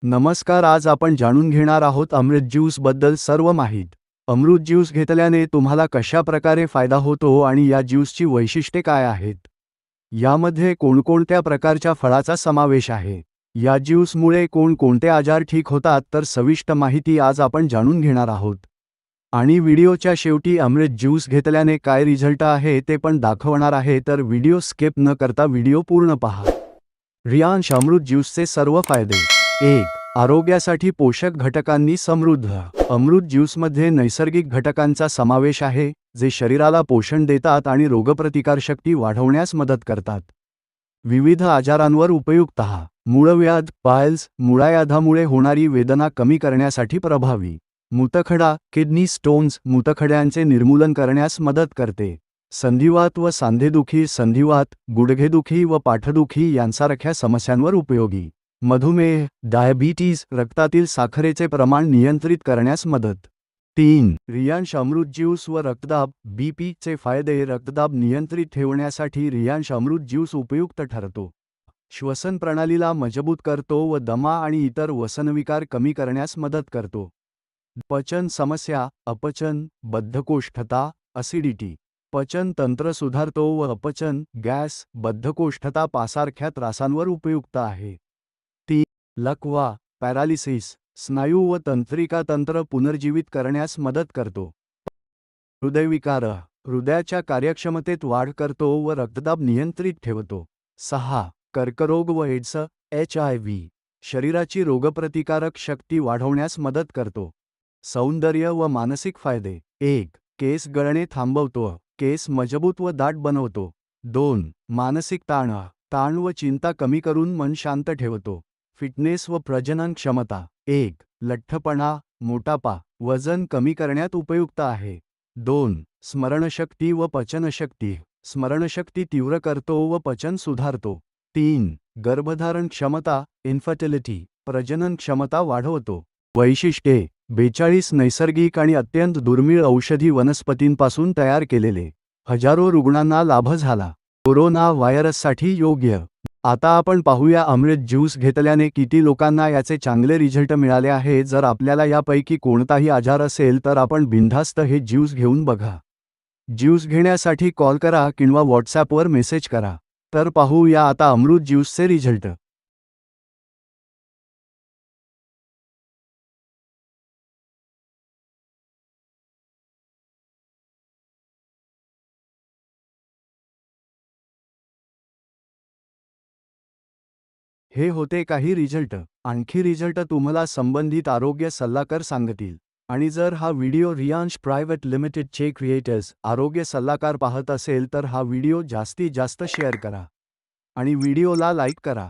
नमस्कार, आज आपण जाणून घेणार आहोत अमृत ज्यूस बद्दल सर्व माहिती। अमृत ज्यूस घेतल्याने तुम्हाला कशा प्रकारे फायदा होतो आणि या ज्यूसची वैशिष्ट्ये काय आहेत? यामध्ये कोणकोणत्या प्रकारच्या फळाचा समावेश आहे? या ज्यूसमुळे कोणकोणते आजार ठीक होतात तर सविस्तर माहिती आज आपण जाणून घेणार आहोत। आणि व्हिडिओच्या शेवटी अमृत ज्यूस घेतल्याने काय रिझल्ट आहे ते पण दाखवणार आहे, तर व्हिडिओ स्किप न करता व्हिडिओ पूर्ण पहा। रियांश अमृत ज्यूसचे सर्व फायदे। 1. आरोग्यासाठी पोषक घटकांनी समृद्ध। अमृत ज्यूसमध्ये नैसर्गिक घटकांचा समावेश आहे, जे शरीराला पोषण देतात आणि रोगप्रतिकारशक्ती वाढवण्यास मदत करतात। विविध आजारांवर उपयुक्त। मूळव्याध, पायल्स, मुळाव्याधामुळे होणारी वेदना कमी करण्यासाठी प्रभावी। मूतखडा, किडनी स्टोन्स, मूतखड्यांचे निर्मूलन करण्यास मदत करते। संधिवात व सांधेदुखी, संधिवात, गुडघेदुखी व पाठदुखी यांसारख्या समस्यांवर उपयोगी। मधुमेह, डायबिटीज, रक्तातील साखरेचे प्रमाण नियंत्रित करण्यास मदत। 3. रियांश अमृत ज्यूस व रक्तदाब, बीपी चे फायदे। रक्तदाब नियंत्रित ठेवण्यासाठी रियांश अमृत ज्यूस उपयुक्त ठरतो। श्वसन प्रणालीला मजबूत करतो व दमा आणि इतर वसनविकार कमी करण्यास मदत करतो। पचन समस्या, अपचन, बद्धकोष्ठता, ॲसिडिटी, पचन तंत्र सुधारतो व अपचन, गॅस, बद्धकोष्ठता पासारख्या त्रासांवर उपयुक्त आहे। 3. लकवा, पॅरालिसिस, स्नायू व तंत्रिका तंत्र पुनर्जीवित करण्यास मदत करतो। हृदयविकार, हृदयाच्या कार्यक्षमतेत वाढ करतो व रक्तदाब नियंत्रित ठेवतो। 6. कर्करोग व एड्स, HIV, शरीराची रोगप्रतिकारक शक्ती वाढवण्यास मदत करतो। सौंदर्य व मानसिक फायदे। 1. केस गळणे थांबवतो, केस मजबूत व दाट बनवतो। 2. मानसिक ताण व चिंता कमी करून मन शांत ठेवतो। फिटनेस व प्रजनन क्षमता। 1. लठ्ठपणा, मोटापा, वजन कमी करण्यात उपयुक्त आहे। 2. स्मरणशक्ती व पचनशक्ती, स्मरणशक्ती तीव्र करतो व पचन सुधारतो। 3. गर्भधारण क्षमता, इन्फर्टिलिटी, प्रजनन क्षमता वाढवतो। वैशिष्ट्ये: 42 नैसर्गिक आणि अत्यंत दुर्मिळ औषधी वनस्पतींपासून तयार केलेले। हजारो रुग्णांना लाभ झाला। कोरोना व्हायरससाठी योग्य। आता आपण पाहूया अमृत ज्यूस घेतल्याने किती लोकांना याचे चांगले रिझल्ट मिळाले आहे। जर आपल्याला यापैकी कोणताही आजार असेल तर आपण बिनधास्त हे ज्यूस घेऊन बघा। ज्यूस घेण्यासाठी कॉल करा किंवा व्हॉट्सॲपवर मेसेज करा। तर पाहूया आता अमृत ज्यूसचे रिझल्ट। हे होते काही रिझल्ट। आणखी रिझल्ट तुम्हाला संबंधित आरोग्य सल्लागार सांगतील। आणि जर हा व्हिडिओ रियांश प्रायव्हेट लिमिटेडचे क्रिएटर्स आरोग्य सल्लागार पाहत असेल तर हा व्हिडिओ जास्तीत जास्त शेअर करा आणि व्हिडिओला लाईक करा।